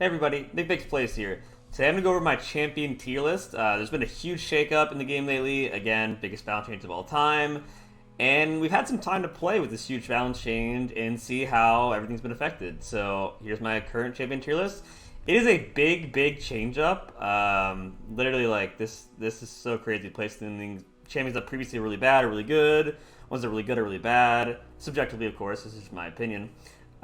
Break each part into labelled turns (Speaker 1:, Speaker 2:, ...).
Speaker 1: Hey everybody, NicMakesPlays here. Today I'm going to go over my champion tier list. There's been a huge shakeup in the game lately. Again, biggest balance change of all time. And we've had some time to play with this huge balance change and see how everything's been affected. So here's my current champion tier list. It is a big change up. Literally, like, this is so crazy. Placing champions that previously were really bad or really good. Ones that are really good or really bad. Subjectively, of course, this is my opinion.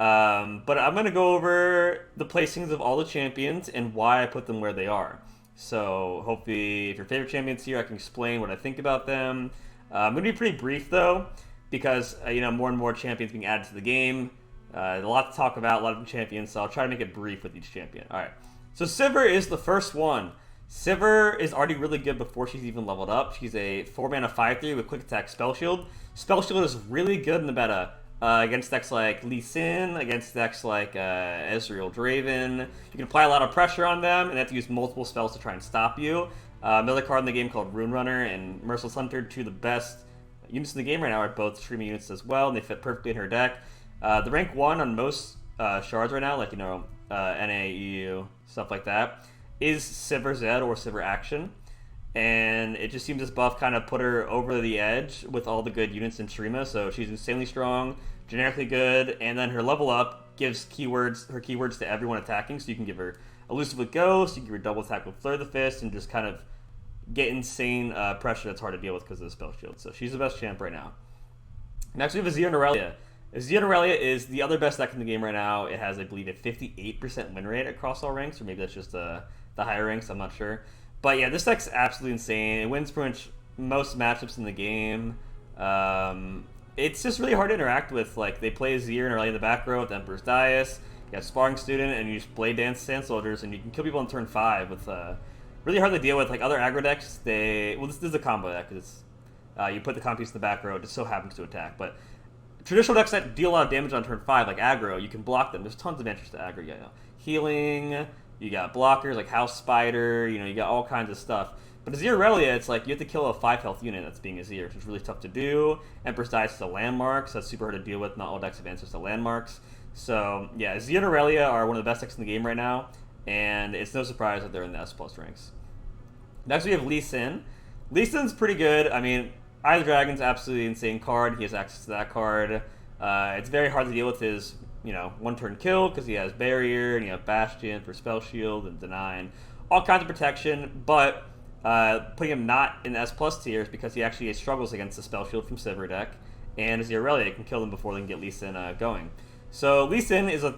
Speaker 1: But I'm going to go over the placings of all the champions and why I put them where they are. So hopefully, if your favorite champions here, I can explain what I think about them. I'm going to be pretty brief, though, because, more and more champions being added to the game. A lot to talk about, a lot of champions, so I'll try to make it brief with each champion. Alright, so Sivir is the first one. Sivir is already really good before she's even leveled up. She's a 4-mana 5/3 with quick attack spell shield. Spell shield is really good in the meta. Against decks like Lee Sin, against decks like Ezreal Draven. You can apply a lot of pressure on them, and they have to use multiple spells to try and stop you. Another card in the game called Rune Runner and Merciless Hunter, two of the best units in the game right now, are both streaming units as well, and they fit perfectly in her deck. The rank 1 on most shards right now, like, NA, EU, stuff like that, is Sivir Zed or Sivir Action. And it just seems this buff kind of put her over the edge with all the good units in Shurima, so she's insanely strong, generically good, and then her level up gives her keywords to everyone attacking, so you can give her Elusive with Ghost, you can give her double attack with Flare of the Fist, and just kind of get insane pressure that's hard to deal with because of the spell shield. So she's the best champ right now. Next we have Azir and Aurelia. Azir and Aurelia is the other best deck in the game right now. It has, I believe, a 58% win rate across all ranks, or maybe that's just the higher ranks, I'm not sure. But yeah, this deck's absolutely insane. It wins pretty much most matchups in the game. It's just really hard to interact with. Like, they play Azir and Aurelia in the back row with Emperor's Dais. You got Sparring Student, and you just Blade Dance Sand Soldiers, and you can kill people on turn 5 with really hard to deal with. Like, other aggro decks, this is a combo deck, because you put the comp piece in the back row, it just so happens to attack. But traditional decks that deal a lot of damage on turn 5, like aggro, you can block them. There's tons of answers to aggro. Healing, you got blockers like House Spider, you got all kinds of stuff. But Azir Aurelia, it's like you have to kill a 5 health unit that's being Azir, which is really tough to do. Emperor's Dais is a landmark, so that's super hard to deal with. Not all decks have answers to landmarks. So yeah, Azir and Aurelia are one of the best decks in the game right now, and it's no surprise that they're in the S+ ranks. Next we have Lee Sin. Lee Sin's pretty good. I mean, Eye of the Dragon's absolutely insane card. He has access to that card. It's very hard to deal with his one-turn kill because he has Barrier, and you have Bastion for Spell Shield and Deny, and all kinds of protection, but putting him not in the S+ tiers because he actually struggles against the Spell Shield from Sivir deck, and Azir Aurelia can kill them before they can get Lee Sin going. So Lee Sin is a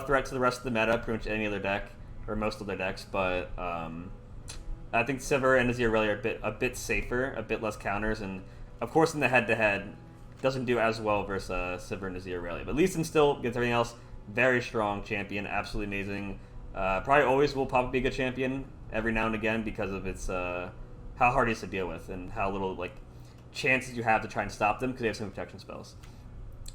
Speaker 1: threat to the rest of the meta, pretty much any other deck, or most of their decks, but I think Sivir and Azir Aurelia are a bit safer, a bit less counters, and of course in the head-to-head, doesn't do as well versus Sivir and Azir Aurelia. But Lee Sin still, against everything else, very strong champion, absolutely amazing. Probably always will probably be a good champion every now and again because of its how hard he is to deal with and how little chances you have to try and stop them because they have some protection spells.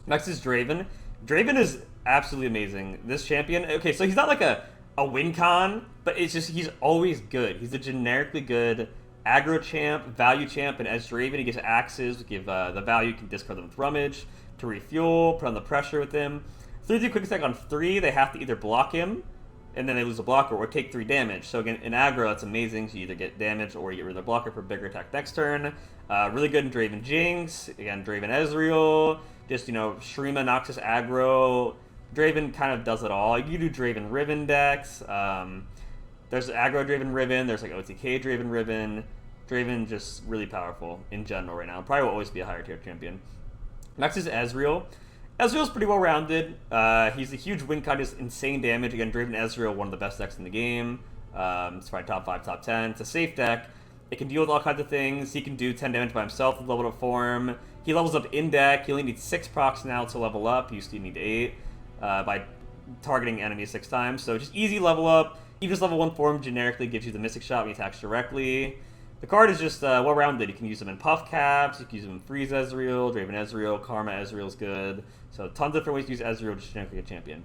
Speaker 1: Next is Draven. Draven is absolutely amazing. This champion, okay, so he's not like a win con, but it's just he's always good. He's a generically good aggro champ, value champ, and as Draven, he gets axes, give the value, you can discard them with Rummage to refuel, put on the pressure with him. 3/3 quick attack on 3, they have to either block him, and then they lose a blocker, or take 3 damage. So again, in aggro, that's amazing. So you either get damage, or you get rid of the blocker for bigger attack next turn. Really good in Draven Jinx, again, Draven Ezreal, just, Shurima, Noxus aggro. Draven kind of does it all. You do Draven Riven decks. There's aggro Draven Riven, there's OTK Draven Riven. Draven just really powerful in general right now. Probably will always be a higher tier champion. Next is Ezreal. Ezreal's pretty well rounded. He's a huge win con, just insane damage. Again, Draven Ezreal, one of the best decks in the game. It's probably top 5, top 10. It's a safe deck. It can deal with all kinds of things. He can do 10 damage by himself with leveled up form. He levels up in deck. He only needs 6 procs now to level up. He used to need 8 by targeting enemies 6 times. So just easy level up. Even just level 1 form generically gives you the Mystic Shot when he attacks directly. The card is just well-rounded. You can use them in Puff Caps, you can use them in Freeze Ezreal, Draven Ezreal, Karma Ezreal's good. So tons of different ways to use Ezreal just generically a champion.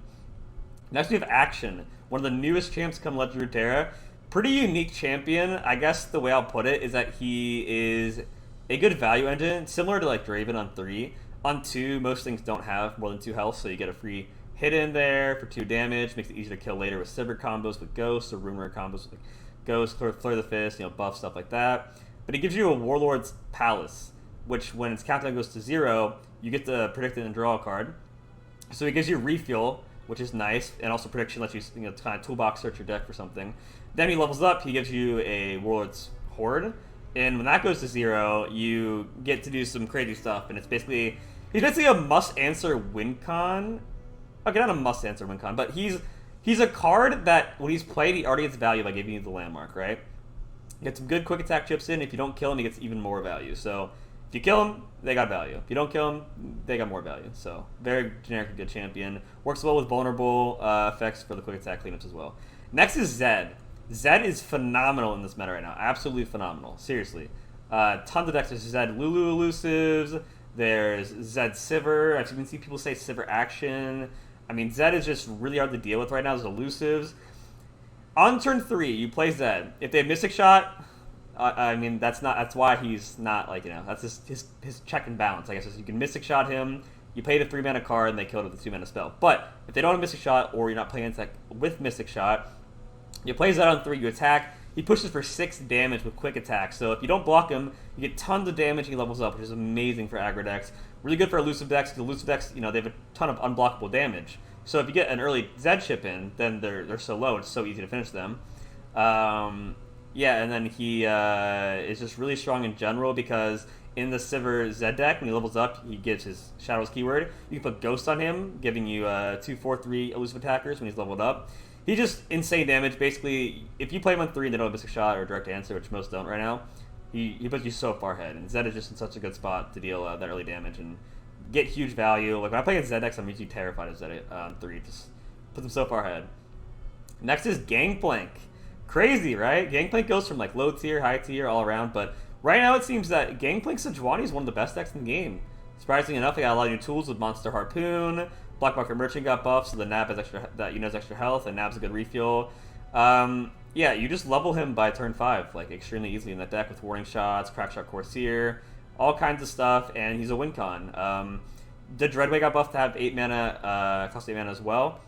Speaker 1: Next we have Action, one of the newest champs come Legend Runeterra. Pretty unique champion. I guess the way I'll put it is that he is a good value engine, similar to Draven on 3. On 2, most things don't have more than 2 health, so you get a free hit in there for 2 damage, makes it easier to kill later with Sivir combos with Ghosts or Runeterra combos with Ghost, Flare the Fist, buff stuff like that. But it gives you a Warlord's Palace, which when its countdown goes to 0, you get to predict it and draw a card. So it gives you refuel, which is nice, and also prediction lets you kind of toolbox search your deck for something. Then he levels up, he gives you a Warlord's Horde, and when that goes to 0, you get to do some crazy stuff, and he's basically a must-answer win con. Okay, not a must-answer win con, but he's a card that when he's played, he already gets value by giving you the landmark, right? Get some good quick attack chips in. If you don't kill him, he gets even more value. So if you kill him, they got value. If you don't kill him, they got more value. So very generically good champion. Works well with vulnerable effects for the quick attack cleanups as well. Next is Zed. Zed is phenomenal in this meta right now. Absolutely phenomenal. Seriously. Tons of decks. There's Zed Lulu elusives. There's Zed Sivir. I've even seen people say Sivir Action. I mean, Zed is just really hard to deal with right now. There's elusives. On turn 3, you play Zed. If they have Mystic Shot, I mean, that's why he's not, that's his check and balance, I guess. So you can Mystic Shot him, you pay the 3-mana card, and they kill it with a 2-mana spell. But if they don't have Mystic Shot, or you're not playing attack with Mystic Shot, you play Zed on 3, you attack, he pushes for 6 damage with quick attack. So if you don't block him, you get tons of damage, and he levels up, which is amazing for aggro decks. Really good for elusive decks, because elusive decks, they have a ton of unblockable damage. So if you get an early Zed chip in, then they're so low, it's so easy to finish them. Yeah, and then he is just really strong in general because in the Sivir Zed deck, when he levels up, he gets his Shadows keyword. You can put Ghost on him, giving you 2/4/3 elusive attackers when he's leveled up. He's just insane damage. Basically, if you play him on 3 and they don't have Mystic Shot or Direct Answer, which most don't right now, he puts you so far ahead. And Zed is just in such a good spot to deal that early damage and get huge value. Like when I play against Zed decks, I'm usually terrified of Zed on 3. Just puts him so far ahead. Next is Gangplank. Crazy, right? Gangplank goes from low tier, high tier, all around, but right now it seems that Gangplank Sejuani is one of the best decks in the game. Surprisingly enough, they got a lot of new tools with Monster Harpoon, Black Market Merchant got buffed, so the Nab has extra health, and Nab's a good refuel. Yeah, you just level him by turn 5, extremely easily in that deck with Warning Shots, Crackshot Corsair, all kinds of stuff, and he's a win con. The Dreadway got buffed to have 8 mana, cost 8 mana as well.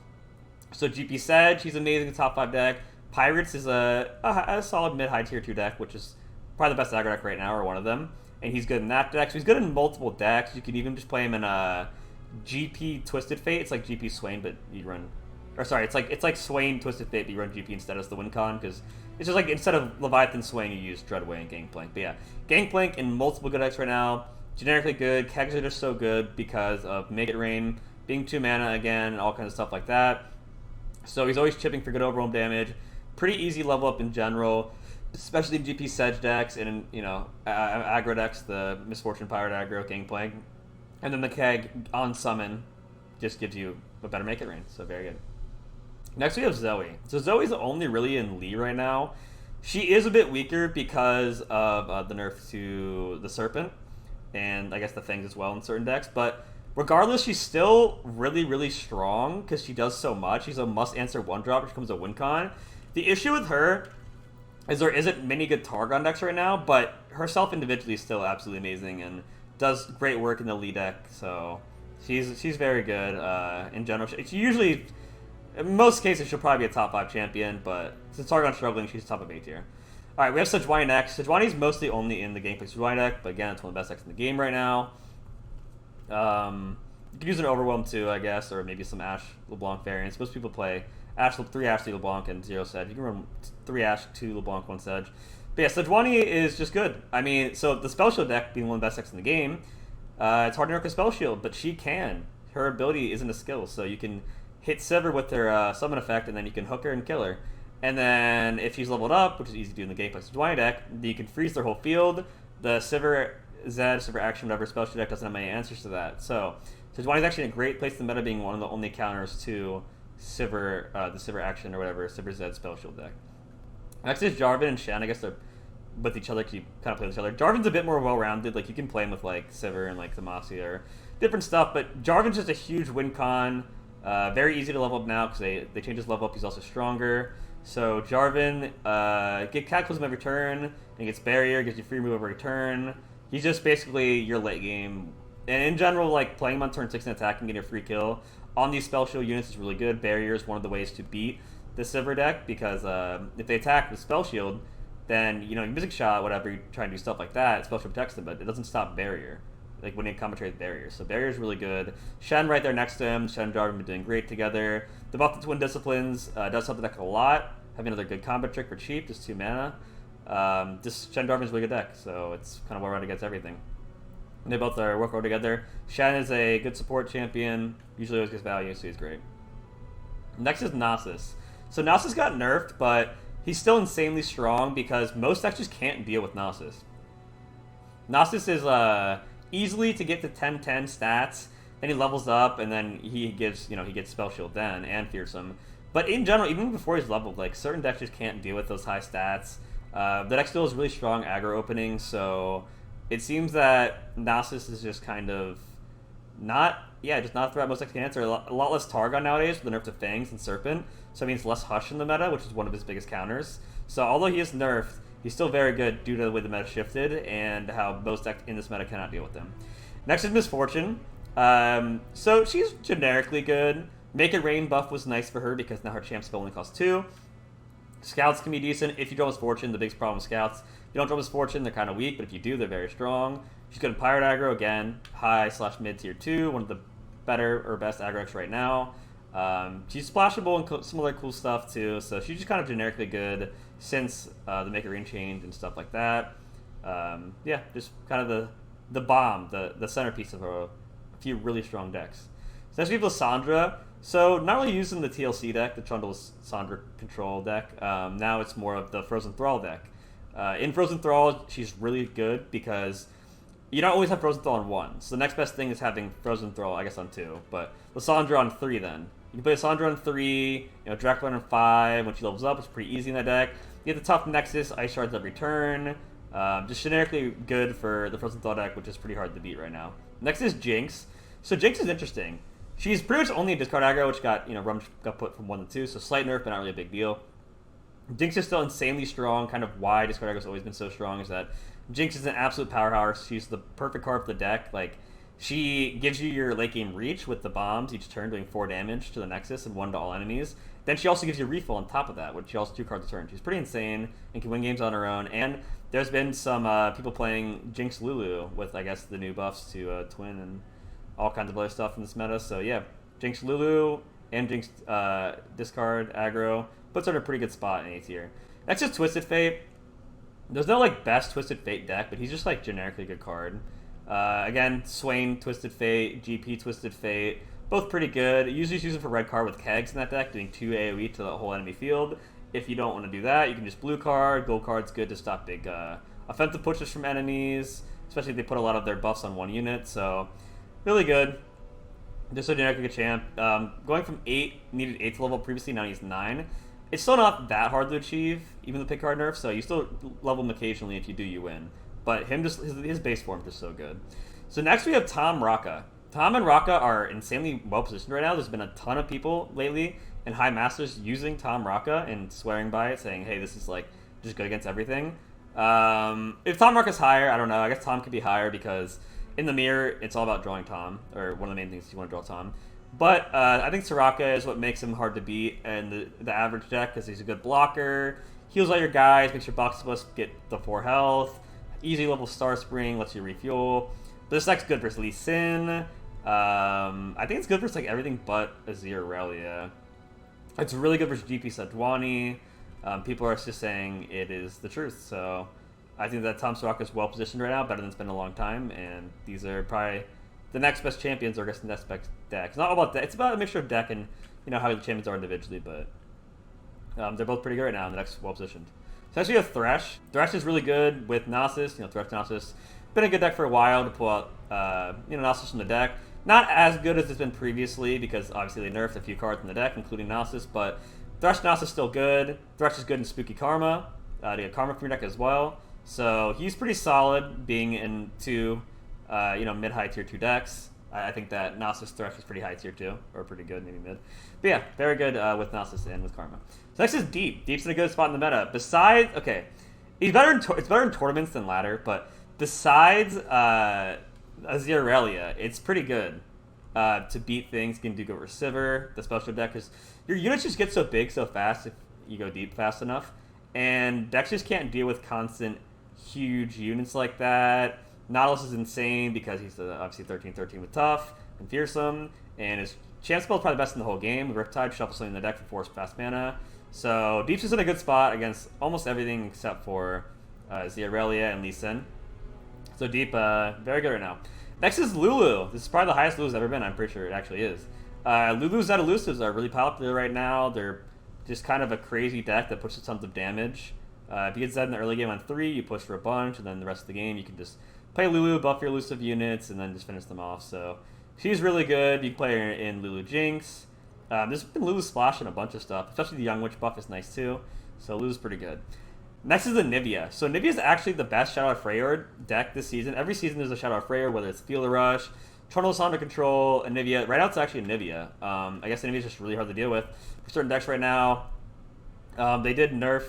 Speaker 1: So GP Sedge, he's amazing in top 5 deck. Pirates is a solid mid-high tier 2 deck, which is probably the best aggro deck right now, or one of them. And he's good in that deck. So he's good in multiple decks. You can even just play him in GP Twisted Fate. It's like GP Swain, but you run... Or sorry, it's like Swain Twisted Fate, but you run GP instead as the win con, because it's just instead of Leviathan Swain, you use Dreadway and Gangplank. But yeah, Gangplank in multiple good decks right now. Generically good. Kegs are just so good because of Make It Rain being 2 mana again, and all kinds of stuff like that. So he's always chipping for good overall damage. Pretty easy level up in general, especially in GP Sedge decks and aggro decks, the Misfortune Pirate aggro, Gangplank. And then the Keg on summon just gives you a better Make It Rain, so very good. Next we have Zoe. So Zoe's only really in Lee right now. She is a bit weaker because of the nerf to the Serpent, and I guess the Fangs as well in certain decks, but regardless, she's still really, really strong because she does so much. She's a must-answer 1-drop, which becomes a win con. The issue with her is there isn't many good Targon decks right now, but herself individually is still absolutely amazing and does great work in the Lee deck, so she's very good in general. She usually, in most cases, she'll probably be a top 5 champion, but since Targon's struggling, she's top of A tier. Alright, we have Sejuani next. Sejuani's mostly only in the Gangplank Sejuani deck, but again, it's one of the best decks in the game right now. You could use an Overwhelm too, I guess, or maybe some Ashe LeBlanc variants. Most people play 3 Ashe, 3 LeBlanc, and 0 Sedge. You can run 3 Ashe, 2 LeBlanc, 1 Sedge. But yeah, Sejuani is just good. I mean, so the Spell Shield deck being one of the best decks in the game, it's hard to nerf a Spell Shield, but she can. Her ability isn't a skill, so you can hit Sivir with her summon effect, and then you can hook her and kill her. And then if she's leveled up, which is easy to do in the Gangplank Sejuani deck, you can freeze their whole field. The Sivir Zed, Sivir Action, whatever Spell Shield deck doesn't have many answers to that. So Sejuani's actually in a great place in the meta, being one of the only counters to Sivir, the Sivir Action or whatever, Sivir Zed Spell Shield deck. Next is Jarvan and Shen. I guess they're with each other because you kind of play with each other. Jarvan's a bit more well-rounded. You can play him with Sivir and Demacia or different stuff, but Jarvan's just a huge win con. Very easy to level up now because they changed his level up. He's also stronger. So Jarvan, get Cataclysm every turn, and he gets Barrier, gives you free move every turn. He's just basically your late game. And in general, playing him on turn 6 and attacking, getting a free kill, on these spell shield units is really good. Barrier is one of the ways to beat the silver deck, because if they attack with spell shield, then you music shot, whatever, you try and do stuff like that, spell shield protects them, but it doesn't stop barrier. Like when you commentary with barrier. So barrier is really good. Shen right there next to him. Shen and Jarvan have been doing great together. The buff the twin disciplines does help the deck a lot. Having another good combo trick for cheap, just 2 mana. Just Shen Jarvan is a really good deck, so it's kind of well run against everything. And they both work well together. Shen is a good support champion. Usually always gets value, so he's great. Next is Nasus. So Nasus got nerfed, but he's still insanely strong because most decks just can't deal with Nasus. Nasus is easily to get to 10-10 stats, then he levels up, and then he gives, he gets Spell Shield then, and Fearsome. But in general, even before he's leveled, like, certain decks just can't deal with those high stats. The deck still has really strong aggro openings, so it seems that Nasus is just kind of just not a threat most decks can answer. A lot less Targon nowadays with the nerf to Fangs and Serpent, so it means less Hush in the meta, which is one of his biggest counters. So although he is nerfed, he's still very good due to the way the meta shifted and how most decks in this meta cannot deal with him. Next is Misfortune. So she's generically good. Make It Rain buff was nice for her because now her champ spell only costs 2. Scouts can be decent if you draw Misfortune. The biggest problem with Scouts, if you don't draw Misfortune, they're kind of weak, but if you do, they're very strong. She's good in Pirate aggro, again, high/mid tier 2, one of the better or best aggro decks right now. She's splashable and some other cool stuff too, so she's just kind of generically good since the Make It Rain change and stuff like that. Just kind of the bomb, the centerpiece of a few really strong decks. So next we have Lissandra. So not really using the TLC deck, the Trundle Lissandra control deck. Now it's more of the Frozen Thrall deck. In Frozen Thrall, she's really good because you don't always have Frozen Thrall on 1. So the next best thing is having Frozen Thrall, I guess, on 2. But Lissandra on 3 then. You can play Lissandra on 3, Dracula on 5. When she levels up, it's pretty easy in that deck. You get the tough Nexus, Ice Shards every turn. Just generically good for the Frozen Thrall deck, which is pretty hard to beat right now. Next is Jinx. So Jinx is interesting. She's pretty much only a discard aggro, which got, Rumge got put from 1 to 2, so slight nerf, but not really a big deal. Jinx is still insanely strong. Kind of why discard aggro has always been so strong is that Jinx is an absolute powerhouse. She's the perfect card for the deck. Like, she gives you your late game reach with the bombs each turn, doing 4 damage to the Nexus and 1 to all enemies. Then she also gives you refill on top of that, which she also 2 cards a turn. She's pretty insane and can win games on her own. And there's been some people playing Jinx Lulu with, I guess, the new buffs to Twin and all kinds of other stuff in this meta. So yeah, Jinx Lulu and Jinx discard aggro puts her in a pretty good spot in A tier. Next is Twisted Fate. There's no best Twisted Fate deck, but he's just generically good card. Again, Swain Twisted Fate, GP Twisted Fate, both pretty good. Usually use it for red card with kegs in that deck, doing 2 AoE to the whole enemy field. If you don't want to do that, you can just blue card. Gold card's good to stop big offensive pushes from enemies, especially if they put a lot of their buffs on 1 unit. So really good. Just a generic champ. Going from 8, needed 8th level previously, now he's 9. It's still not that hard to achieve, even the pick card nerf, so you still level him occasionally. If you do, you win. But him his base form is just so good. So next we have Tom Raka. Tom and Raka are insanely well positioned right now. There's been a ton of people lately in High Masters using Tom Raka and swearing by it, saying, hey, this is just good against everything. If Tom Raka's higher, I don't know. I guess Tom could be higher because in the mirror, it's all about drawing Tom, or one of the main things you want to draw Tom. But I think Soraka is what makes him hard to beat in the average deck because he's a good blocker, heals all your guys, makes your box plus get the 4 health, easy level Star Spring, lets you refuel. But this deck's good versus Lee Sin. I think it's good versus everything but Azir Aurelia. It's really good versus GP Sejuani. People are just saying it is the truth, so I think that Tom Soraka is well positioned right now, better than it's been in a long time, and these are probably the next best champions, or I guess the next best deck. It's not all about deck, it's about a mixture of deck and how the champions are individually, but they're both pretty good right now, and the next well positioned. So next we have Thresh. Thresh is really good with Nasus, Thresh Nasus. Been a good deck for a while to pull out Nasus from the deck. Not as good as it's been previously, because obviously they nerfed a few cards in the deck, including Nasus, but Thresh Nasus is still good. Thresh is good in Spooky Karma, to get Karma from your deck as well. So he's pretty solid being in 2 mid-high tier 2 decks. I think that Nasus Thresh is pretty high tier 2, or pretty good, maybe mid. But yeah, very good with Nasus and with Karma. So next is Deep. Deep's in a good spot in the meta. Besides, okay, it's better in tournaments than ladder, but besides Azir Aurelia, it's pretty good. to beat things. You can do go over Sivir, the special deck, because your units just get so big so fast if you go deep fast enough. And decks just can't deal with constant huge units like that. Nautilus is insane because he's obviously 13-13 with tough and fearsome, and his chance spell is probably the best in the whole game. Riptide shuffles in the deck for 4 fast mana. So Deep's just in a good spot against almost everything except for Aurelia and Lee Sin. So Deep, very good right now. Next is Lulu. This is probably the highest Lulu's ever been. I'm pretty sure it actually is. Lulu's Zed Elusives are really popular right now. They're just kind of a crazy deck that pushes tons of damage. If you get Zed in the early game on 3, you push for a bunch, and then the rest of the game you can just play Lulu, buff your elusive units, and then just finish them off. So she's really good. You can play her in Lulu Jinx. There's been Lulu Splash and a bunch of stuff, especially the Young Witch buff is nice too. So Lulu's pretty good. Next is the Nivea. So Nivea is actually the best Shadow Freyord deck this season. Every season there's a Shadow Freyord, whether it's Feel the Rush, Trundle Lysandra Control, and Nivea. Right now it's actually a Nivea. I guess Nivea is just really hard to deal with for certain decks right now. They did nerf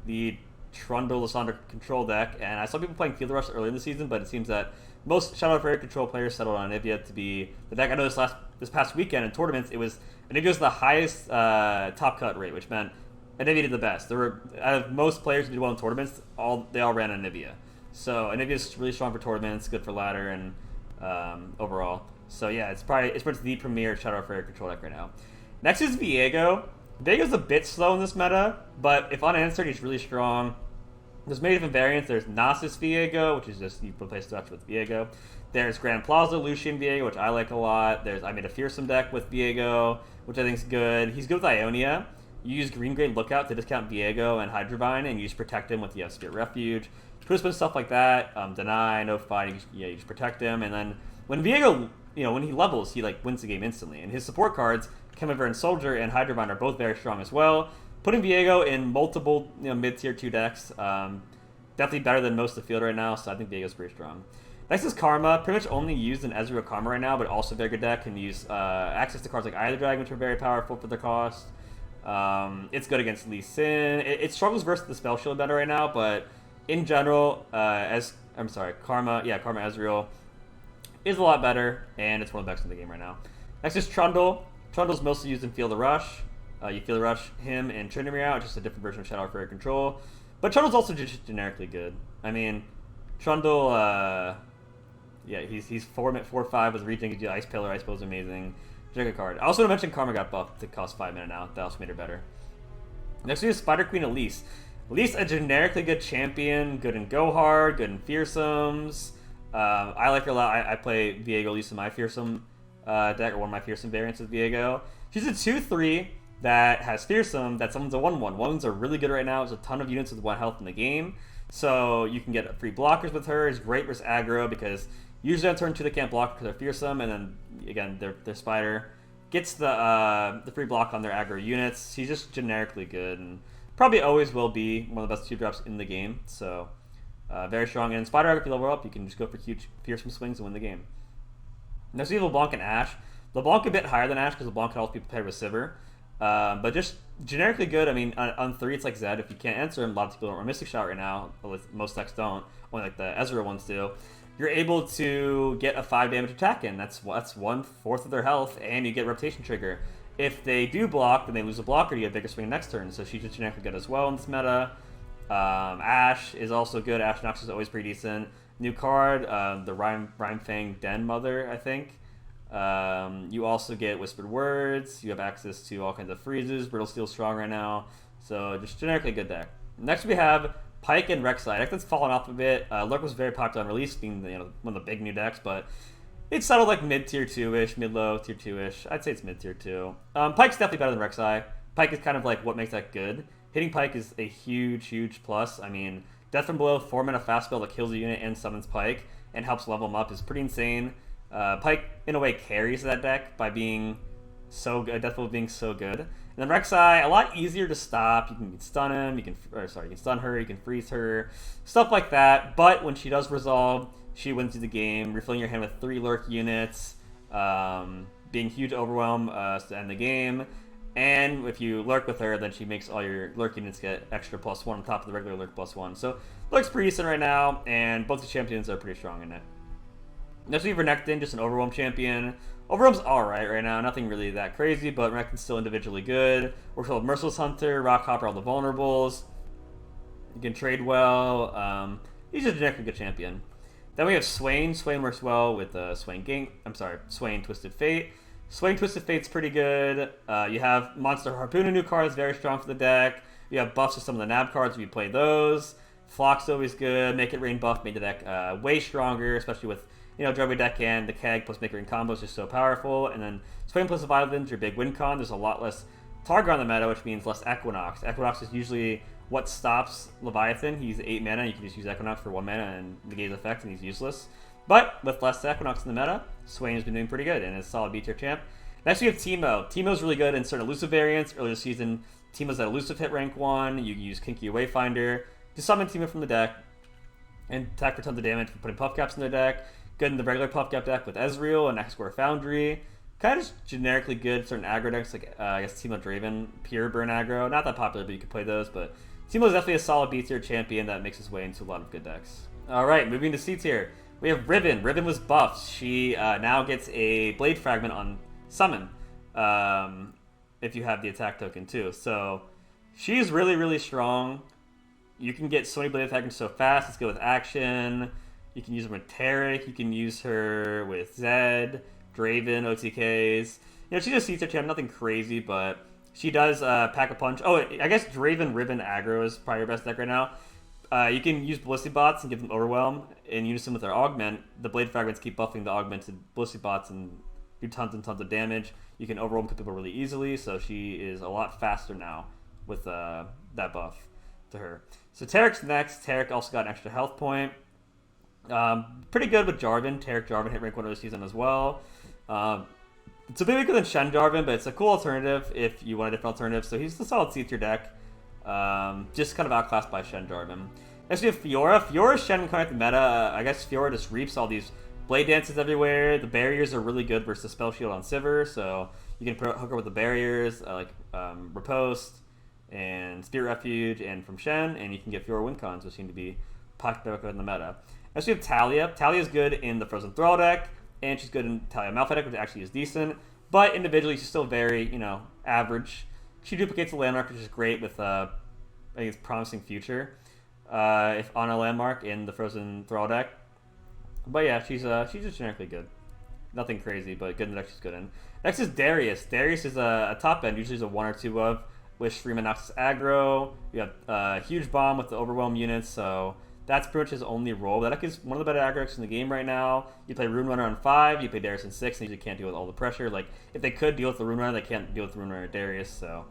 Speaker 1: the Trundle Lysandra Control deck, and I saw people playing Feel the Rush early in the season, but it seems that most Shadow Freyord Control players settled on Nivea to be the deck. I know this past weekend in tournaments, Nivea was the highest top cut rate, which meant Nivea did the best. There were, out of most players who did well in tournaments, they all ran a Nivea. So Nivea is really strong for tournaments, good for ladder and overall. So yeah, it's the premier Shadow Freyord Control deck right now. Next is Viego. Viego's a bit slow in this meta, but if unanswered, he's really strong. There's many different variants. There's Nasus Viego, which is just you replace Dutch with Viego. There's Grand Plaza Lucian Viego, which I like a lot. I made a fearsome deck with Viego, which I think is good. He's good with Ionia. You use Green Grade Lookout to discount Viego and Hydrovine, and you just protect him with Spirit Refuge. Twist and stuff like that. Deny, no fight. You just protect him, and then when Viego, when he levels, he wins the game instantly. And his support cards, Chemiver and Soldier and Hydrovine, are both very strong as well. Putting Viego in multiple mid-tier 2 decks, definitely better than most of the field right now, so I think Viego's pretty strong. Next is Karma. Pretty much only used in Ezreal Karma right now, but also a very good deck. Can use access to cards like Eye of the Dragon, which are very powerful for their cost. It's good against Lee Sin. It struggles versus the Spell Shield better right now, but in general, Karma Ezreal is a lot better, and it's one of the best in the game right now. Next is Trundle. Trundle's mostly used in Feel the Rush. You Feel the Rush him and Tryndamere out, just a different version of Shadow Freyord Control. But Trundle's also just generically good. I mean, Trundle, he's 4/5 with Regen, gives you Ice Pillar. Ice Pillar is amazing. Very good card. I also want to mention Karma got buffed to cost 5 mana now. That also made her better. Next we have Spider Queen Elise. Elise, a generically good champion, good in Go Hard, good in Fearsomes. I like her a lot. I play Viego Elise in my Fearsome deck, or one of my Fearsome variants with Viego. She's a 2/3 that has Fearsome, that summons a 1/1. 1s are really good right now. There's a ton of units with 1 health in the game. So you can get free blockers with her. It's great versus aggro because usually on turn 2 they can't block because they're Fearsome, and then again their Spider gets the free block on their aggro units. She's just generically good and probably always will be one of the best 2-drops in the game. So very strong. And Spider, if you level up, you can just go for huge Fearsome swings and win the game. Next we have LeBlanc and Ashe. LeBlanc a bit higher than Ashe because LeBlanc can also be paired with Sivir. But just generically good. I mean, on 3 it's like Zed. If you can't answer him, a lot of people don't run Mystic Shot right now. Most decks don't. Only like the Ezreal ones do. You're able to get a 5 damage attack in. That's 1/4 of their health, and you get Reputation Trigger. If they do block, then they lose a blocker. You get a bigger swing next turn. So she's just generically good as well in this meta. Ashe is also good. Ashe Nox is always pretty decent. New card, the Rhymefang Den Mother, I think. You also get Whispered Words. You have access to all kinds of freezes. Brittle Steel's strong right now. So just generically good deck. Next we have Pyke and Rek'Sai. Deck that's fallen off a bit. Lurk was very popular on release, being one of the big new decks, but it's settled like mid-tier 2-ish, mid-low tier 2-ish. I'd say it's mid-tier 2. Pyke's definitely better than Rek'Sai. Pyke is kind of like what makes that good. Hitting Pyke is a huge plus. I mean, Death from Below, 4-mana fast spell that kills a unit and summons Pyke and helps level him up is pretty insane. Pyke, in a way, carries that deck by being so good, Death Blow being so good. And then Rek'Sai, a lot easier to stop. You can stun him, you can stun her, you can freeze her, stuff like that. But when she does resolve, she wins you the game, refilling your hand with 3 Lurk units, being huge overwhelm to end the game. And if you Lurk with her, then she makes all your Lurk units get extra +1 on top of the regular Lurk +1. So Lurk's pretty decent right now, and both the champions are pretty strong in it. Next we have Renekton, just an Overwhelm champion. Overwhelm's alright right now, nothing really that crazy, but Renekton's still individually good. Works well with Merciless Hunter, Rock Hopper, all the vulnerables. You can trade well. He's just a generically good champion. Then we have Swain. Swain works well with Swain Twisted Fate. Swain Twisted Fate's pretty good. You have Monster Harpoon, a new card that's very strong for the deck. You have buffs to some of the NAB cards if you play those. Flock's always good. Make It Rain buff made the deck way stronger, especially with Derby deck and the keg plus Make It Rain combos just so powerful. And then Swain plus Violence, your big win con. There's a lot less Targa on the meta, which means less Equinox. Equinox is usually what stops Leviathan. He's 8 mana. You can just use Equinox for 1 mana and negate his effect, and he's useless. But with less Equinox in the meta, Swain has been doing pretty good and is a solid B-tier champ. Next we have Teemo. Teemo's really good in certain elusive variants. Earlier this season, Teemo's at elusive hit rank 1. You can use Kinky Wayfinder to summon Teemo from the deck and attack for tons of damage for putting puff caps in their deck. Good in the regular puff cap deck with Ezreal and X-Square Foundry. Kind of just generically good certain aggro decks like I guess Teemo Draven, pure burn aggro. Not that popular, but you can play those. But Teemo is definitely a solid B tier champion that makes his way into a lot of good decks. All right, moving to C tier, we have Riven. Riven was buffed. She now gets a Blade Fragment on summon if you have the attack token too. So she's really, really strong. You can get so many Blade Fragments so fast. Let's go with action. You can use her with Taric. You can use her with Zed, Draven, OTKs. She's a C-tier champ, nothing crazy, but she does pack a punch. Oh, I guess Draven Riven aggro is probably your best deck right now. You can use Ballistic Bots and give them Overwhelm in unison with their Augment. The Blade Fragments keep buffing the augmented Ballistic Bots and do tons and tons of damage. You can Overwhelm people really easily, so she is a lot faster now with that buff to her. So Taric's next. Taric also got an extra health point. Pretty good with Jarvan. Taric Jarvan hit rank 1 of the season as well. It's a bit weaker than Shen Jarvan, but it's a cool alternative if you want a different alternative. So he's a solid C-tier deck. Just kind of outclassed by Shen Jarvan. Next we have Fiora. Fiora's Shen kind of the meta. I guess Fiora just reaps all these blade dances everywhere. The barriers are really good versus Spell Shield on Sivir, so you can hook her with the barriers like Riposte and Spirit Refuge and from Shen, and you can get Fiora win cons, which seem to be popular in the meta. Next we have Talia. Talia's good in the Frozen Thrall deck, and she's good in Talia Malphite deck, which actually is decent. But individually, she's still very, average. She duplicates the landmark, which is great with, I think it's Promising Future, if on a landmark in the Frozen Thrall deck. But yeah, she's just generically good. Nothing crazy, but good in the deck she's good in. Next is Darius. Darius is a top end, usually is a 1 or 2 of, with Shreema Noxus aggro. You have a huge bomb with the Overwhelm units, so that's pretty much his only role. That deck is one of the better aggro decks in the game right now. You play Rune Runner on 5, you play Darius on 6, and you can't deal with all the pressure. Like, if they could deal with the Rune Runner, they can't deal with the Rune Runner Darius, so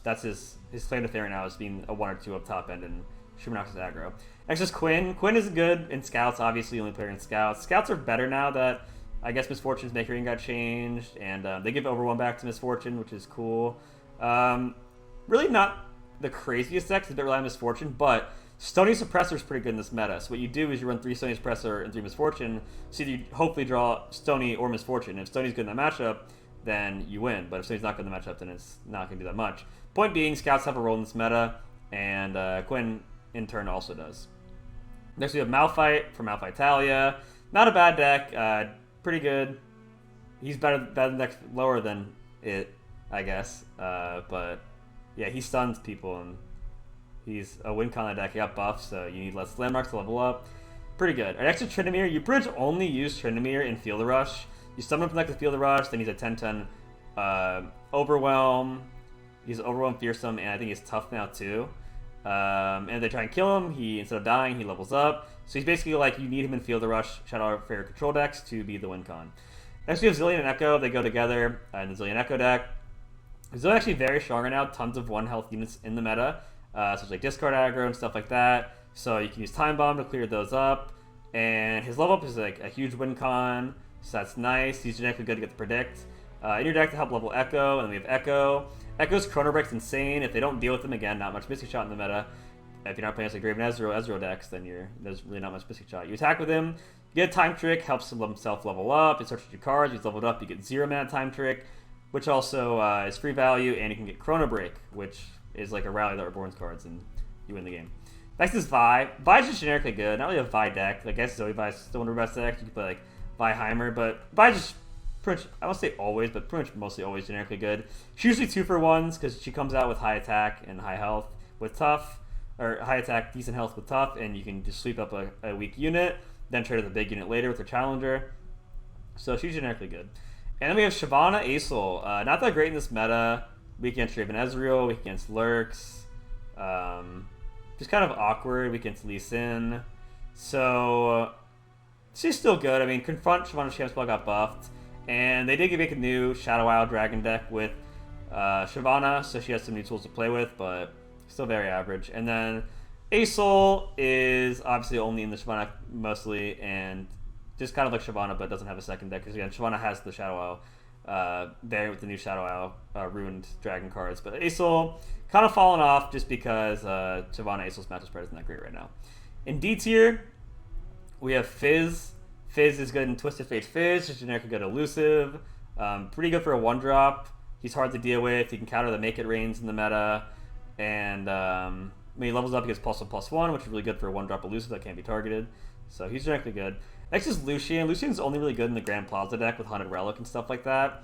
Speaker 1: that's his claim to fame right now, is being a 1 or 2 up top end and Shreema Noxus aggro. Next is Quinn. Quinn is good in Scouts, obviously, only player in Scouts. Scouts are better now that, I guess, Misfortune's Make It Rain got changed, and they give Overwhelm back to Misfortune, which is cool. Really not the craziest deck, because they rely on Misfortune, but Stony Suppressor is pretty good in this meta. So what you do is you run 3 Stony Suppressor and 3 Misfortune, so you hopefully draw Stony or Misfortune. If Stony's good in that matchup, then you win. But if Stony's not good in the matchup, then it's not going to do that much. Point being, Scouts have a role in this meta, and Quinn, in turn, also does. Next we have Malphite from Malphite Talia. Not a bad deck. Pretty good. He's better than decks lower than it, I guess. But yeah, he stuns people, and he's a win con deck. He got buffs, so you need less landmarks to level up. Pretty good. Our next is Tryndamere. You pretty much only use Tryndamere in Field Rush. You summon him from the Field Rush, then he's a 10-10 Overwhelm. He's Overwhelm Fearsome, and I think he's tough now too. And if they try and kill him, instead of dying, he levels up. So he's basically like, you need him in Field Rush, Shadow Fair control decks to be the win con. Next we have Zillion and Echo. They go together in the Zillion Echo deck. Zillion actually very strong right now. Tons of 1 health units in the meta. So it's like discard aggro and stuff like that. So you can use Time Bomb to clear those up. And his level up is like a huge win con. So that's nice. He's genetically good to get the predict. In your deck to help level Echo, and then we have Echo. Echo's Chrono Break's insane. If they don't deal with them, again, not much Mystic Shot in the meta. If you're not playing as a Graven Ezreal decks, then there's really not much Mystic Shot. You attack with him, you get a Time Trick, helps himself level up. It starts with your cards, he's leveled up, you get 0 mana Time Trick, which also is free value, and you can get Chrono Break, which is like a rally that reborns cards, and you win the game. Next is Vi. Vi's just generically good. Not really a Vi deck. I guess Zoe Vi's still one of her best decks. You can play like Vi Heimer, but Vi just pretty much, I won't say always, but pretty much mostly always generically good. She's usually 2-for-1s because she comes out with high attack and high health with tough, or high attack, decent health with tough, and you can just sweep up a weak unit, then trade with a big unit later with her challenger. So she's generically good. And then we have Shyvana Aesol. Not that great in this meta. Weak against Raven Ezreal, weak against Lurks. Just kind of awkward, weak against Lee Sin. So she's still good. I mean, Confront Shyvana Shamspell got buffed. And they did make a new Shadow Isle Dragon deck with Shyvana, so she has some new tools to play with, but still very average. And then Aesol is obviously only in the Shyvana mostly, and just kind of like Shyvana, but doesn't have a second deck, because again, Shyvana has the Shadow Isle variant with the new Shadow Isle ruined dragon cards. But Aesol kind of fallen off just because Shyvana Aesol's match spread isn't that great right now. In D tier, we have Fizz. Fizz is good in Twisted Fate Fizz, just generically good elusive. Pretty good for a 1-drop. He's hard to deal with. He can counter the Make It Rains in the meta. And when he levels up, he gets +1/+1, which is really good for a 1-drop elusive that can't be targeted. So he's generically good. Next is Lucian. Lucian's only really good in the Grand Plaza deck with Haunted Relic and stuff like that.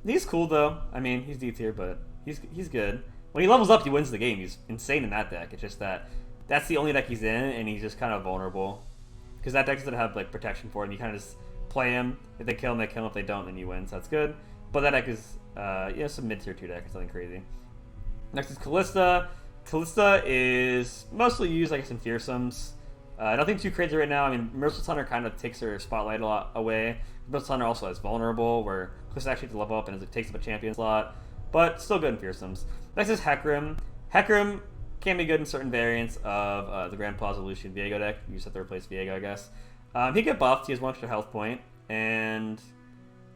Speaker 1: He's cool though. I mean, he's D tier, but he's good. When he levels up, he wins the game. He's insane in that deck. It's just that's the only deck he's in, and he's just kind of vulnerable. Because that deck doesn't have like protection for him. You kind of just play him. If they kill him, they kill him. If they don't, then you win. So that's good. But that deck is some mid-tier 2 deck or something crazy. Next is Kalista. Kalista is mostly used, I guess, in fearsomes. Nothing too crazy right now. I mean, Merciless Hunter kind of takes her spotlight a lot away. Merciless Hunter also has Vulnerable, where Kalista actually has to level up and it takes up a champion slot. But still good in fearsomes. Next is Hecarim. Hecarim can be good in certain variants of the Grand Plaza Lucian Viego deck. You just have to replace Viego, I guess. He get buffed. He has 1 extra health point. And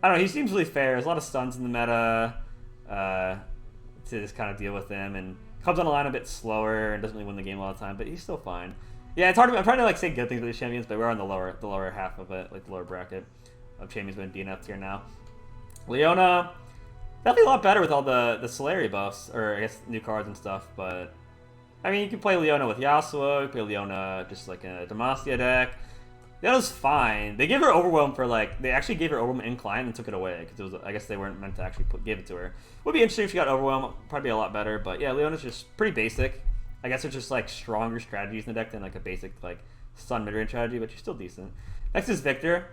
Speaker 1: I don't know, he seems really fair. There's a lot of stuns in the meta to just kind of deal with him. And comes on the line a bit slower and doesn't really win the game a lot of the time, but he's still fine. Yeah, it's hard to, I'm trying to like say good things about these champions, but we're on the lower half of it, like the lower bracket of champions in DNF tier now. Leona, definitely a lot better with all the Solari buffs, or I guess new cards and stuff, but I mean, you can play Leona with Yasuo, you can play Leona just like in a Demacia deck. Leona's fine. They gave her Overwhelm for like, they actually gave her Overwhelm in client and took it away, because it was, I guess they weren't meant to actually give it to her. Would be interesting if she got Overwhelm, probably be a lot better, but yeah, Leona's just pretty basic. I guess there's just like stronger strategies in the deck than like a basic like stun mid-range strategy, but she's still decent. Next is Victor.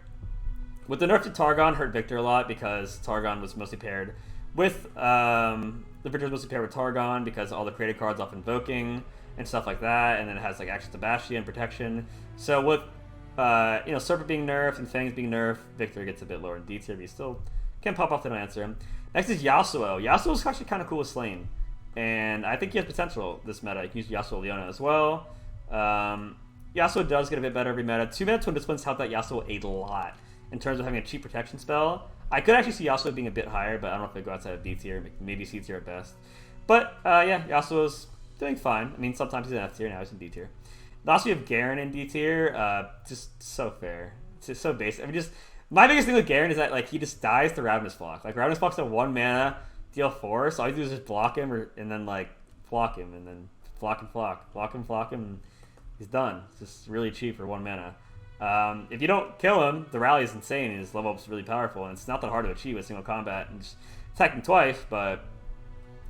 Speaker 1: With the nerf to Targon, hurt Victor a lot because Targon was mostly paired with the Victor was mostly paired with Targon because all the created cards off invoking and stuff like that, and then it has like access to Bastion and protection. So with Serpent being nerfed and Fangs being nerfed, Victor gets a bit lower in D tier, but he still can pop off. They don't answer him. Next is Yasuo. Yasuo's actually kind of cool with Slain, and I think he has potential this meta. You can use Yasuo Leona as well. Yasuo does get a bit better every meta. 2-mana Twin Disciplines help that Yasuo a lot in terms of having a cheap protection spell. I could actually see Yasuo being a bit higher, but I don't know if they go outside of D tier, maybe C tier at best. But yeah, Yasuo's doing fine. I mean, sometimes he's in F tier, now he's in D tier. Also, you have Garen in D tier. Just so fair. It's just so basic. I mean, just my biggest thing with Garen is that like he just dies to Ravenous Flock. Like Ravenous Flock's a 1 mana, deal 4, so all you do is just block him and then like flock him and then flock and flock, block him, and he's done. It's just really cheap for 1 mana. If you don't kill him, the rally is insane and his level up is really powerful, and it's not that hard to achieve with single combat and just attack him twice, but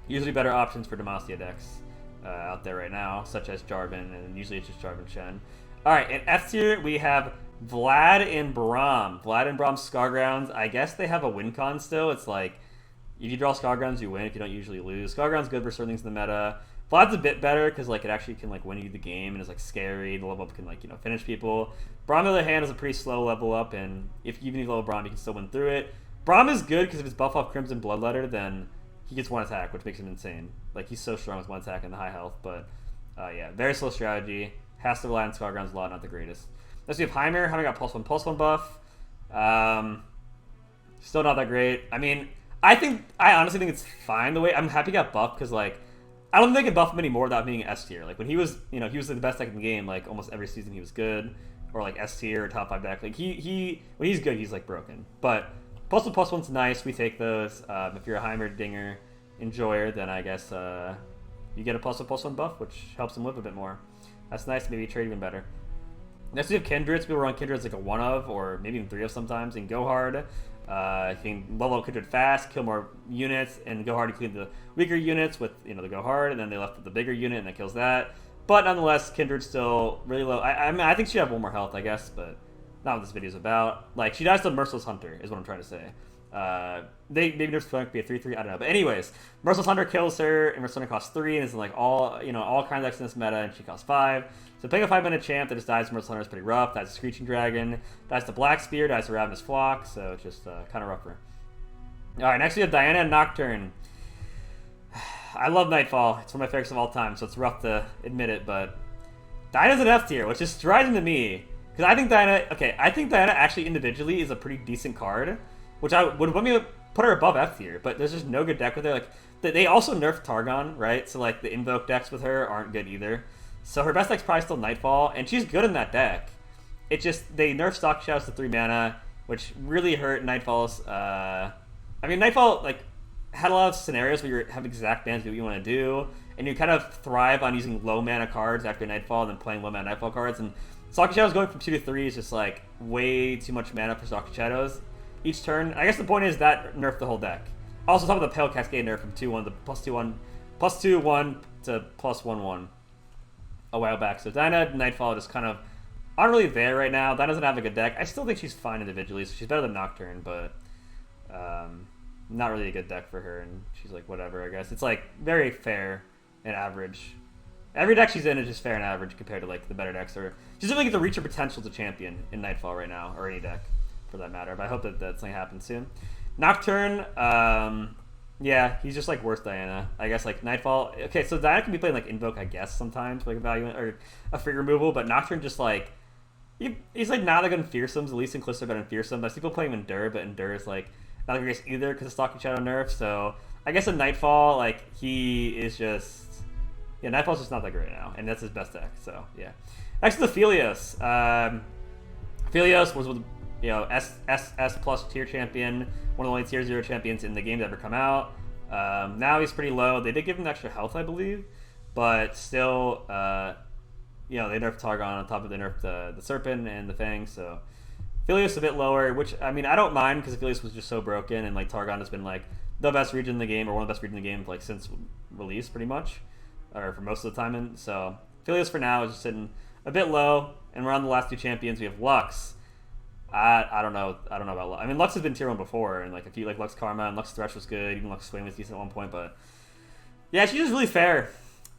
Speaker 1: usually better options for Demacia decks out there right now, such as Jarvan, and usually it's just Jarvan Shen. Alright, in F tier we have Vlad and Braum. Vlad and Braum Scargrounds. I guess they have a win con still. It's like, if you draw Scargrounds, you win. If you don't, usually lose. Scargrounds good for certain things in the meta. Vlad's a bit better because like it actually can like win you the game and is like scary. The level up can like finish people. Braum on the other hand is a pretty slow level up, and if even if you level Braum, you can still win through it. Braum is good because if it's buff off Crimson Bloodletter, then he gets 1 attack, which makes him insane. Like he's so strong with 1 attack and the high health, but yeah, very slow strategy. Has to rely on Scargrounds a lot, not the greatest. Next we have Heimer. Heimer got +1/+1 buff. Still not that great. I mean, I honestly think it's fine the way. I'm happy he got buffed because like I don't think they can buff him anymore without being S tier. Like when he was, he was the best deck in the game. Like almost every season he was good, or like S tier or top 5 deck. Like he when he's good, he's like broken. But +1/+1's nice. We take those. If you're a Heimer Dinger enjoyer, then I guess you get a +1/+1 buff, which helps him live a bit more. That's nice. Maybe trade even better. Next we have Kindreds. People run Kindreds like a 1 of, or maybe even 3 of sometimes, and go hard. You can level up Kindred fast, kill more units, and go hard to clean the weaker units with the go hard, and then they left with the bigger unit, and that kills that. But nonetheless, Kindred's still really low. I mean, I think she have 1 more health, I guess, but not what this video's about. Like, she dies to Merciless Hunter, is what I'm trying to say. Maybe Nerf's going to be a 3/3, I don't know. But anyways, Merciless Hunter kills her, and Merciless Hunter costs 3, and it's like all kinds of X in this meta, and she costs 5. So playing a 5-mana champ that just dies to Merciless Hunter is pretty rough. Dies to Screeching Dragon, dies to Black Spear, dies to Ravenous Flock, so it's just kind of rougher. Alright, next we have Diana and Nocturne. I love Nightfall. It's one of my favorites of all time, so it's rough to admit it, but Diana's an F tier, which is surprising to me. Because I think Diana actually individually is a pretty decent card, which I would want me to put her above F tier, but there's just no good deck with her. Like, they also nerfed Targon, right? So like the Invoke decks with her aren't good either. So her best deck's probably still Nightfall, and she's good in that deck. It's just they nerfed Stock Shadows to 3 mana, which really hurt Nightfall's. I mean, Nightfall like had a lot of scenarios where you have exact bans do what you want to do, and you kind of thrive on using low mana cards after Nightfall and then playing low mana Nightfall cards. And Stock Shadows going from 2 to 3 is just like way too much mana for Stock Shadows each turn. I guess the point is that nerfed the whole deck. Also, talk about the Pale Cascade nerf from 2/1 to +2/1 to +1/1 a while back. So Diana and Nightfall just kind of aren't really there right now. Diana doesn't have a good deck. I still think she's fine individually, so she's better than Nocturne, but not really a good deck for her, and she's like whatever, I guess. It's like very fair and average. Every deck she's in is just fair and average compared to like the better decks. Or she doesn't really get to reach her potential to champion in Nightfall right now, or any deck for that matter. But I hope that that's going to happen soon. Nocturne, yeah, he's just like worse Diana. I guess like Nightfall. Okay, so Diana can be playing like Invoke, I guess, sometimes like a value or a free removal, but Nocturne just like he's like not that good in Fearsomes. At least in Callisto better in Fearsome. I see people playing Endure, but Endure is like not the greatest either because of Stalking Shadow nerf. So I guess in Nightfall, like he is just Nightfall's just not that great now, and that's his best deck. So yeah. Next is the Phelios. Phelios was with SS plus tier champion, one of the only tier 0 champions in the game to ever come out. Now he's pretty low. They did give him extra health, I believe, but still, they nerfed Targon on top of they nerfed the Serpent and the Fang, so Phelios a bit lower, which, I mean, I don't mind because Phelios was just so broken, and like Targon has been like the best region in the game, or one of the best regions in the game like since release, pretty much, or for most of the time. And so Phelios for now is just sitting a bit low, and we're on the last 2 champions. We have Lux. I don't know about Lux. I mean, Lux has been tier 1 before, and like if you like Lux Karma and Lux Thresh was good, even Lux Swain was decent at one point, but yeah, she's just really fair.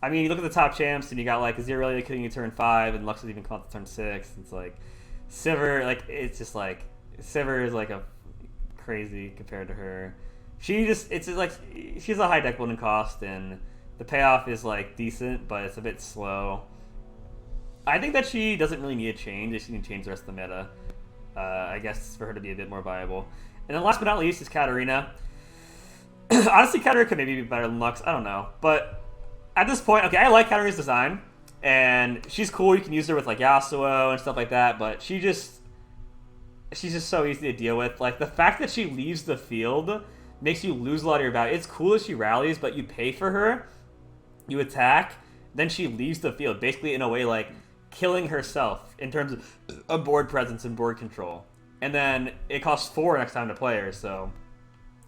Speaker 1: I mean, you look at the top champs, and you got like Aziralia killing you turn 5, and Lux has even come out to turn 6. It's like Sivir, like it's just like Sivir is like a crazy compared to her. It's just like she's a high deck building cost, and the payoff is like decent, but it's a bit slow. I think that she doesn't really need a change. She needs to change the rest of the meta. I guess for her to be a bit more viable. And then last but not least is Katarina. Honestly, Katarina could maybe be better than Lux. I don't know. But at this point, okay, I like Katarina's design. And she's cool. You can use her with like Yasuo and stuff like that. But she's just so easy to deal with. Like the fact that she leaves the field makes you lose a lot of your value. It's cool if she rallies, but you pay for her. You attack. Then she leaves the field. Basically in a way like killing herself in terms of board presence and board control. And then it costs 4 next time to play her, so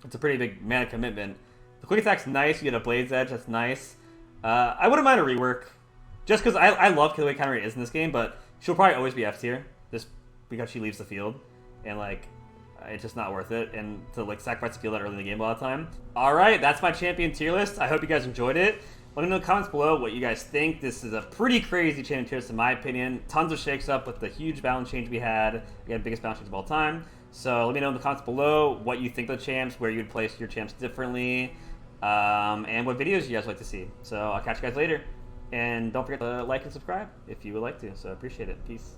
Speaker 1: it's a pretty big mana commitment. The quick attack's nice, you get a Blade's Edge, that's nice. I wouldn't mind a rework, just because I love the way Katarina is in this game, but she'll probably always be F tier, just because she leaves the field, and like, it's just not worth it, and to like sacrifice the field that early in the game a lot of the time. Alright, that's my champion tier list. I hope you guys enjoyed it. Let me know in the comments below what you guys think. This is a pretty crazy champion tier list in my opinion. Tons of shakes up with the huge balance change we had. Again, biggest balance change of all time. So let me know in the comments below what you think of the champs, where you'd place your champs differently, and what videos you guys like to see. So I'll catch you guys later. And don't forget to like and subscribe if you would like to. So I appreciate it. Peace.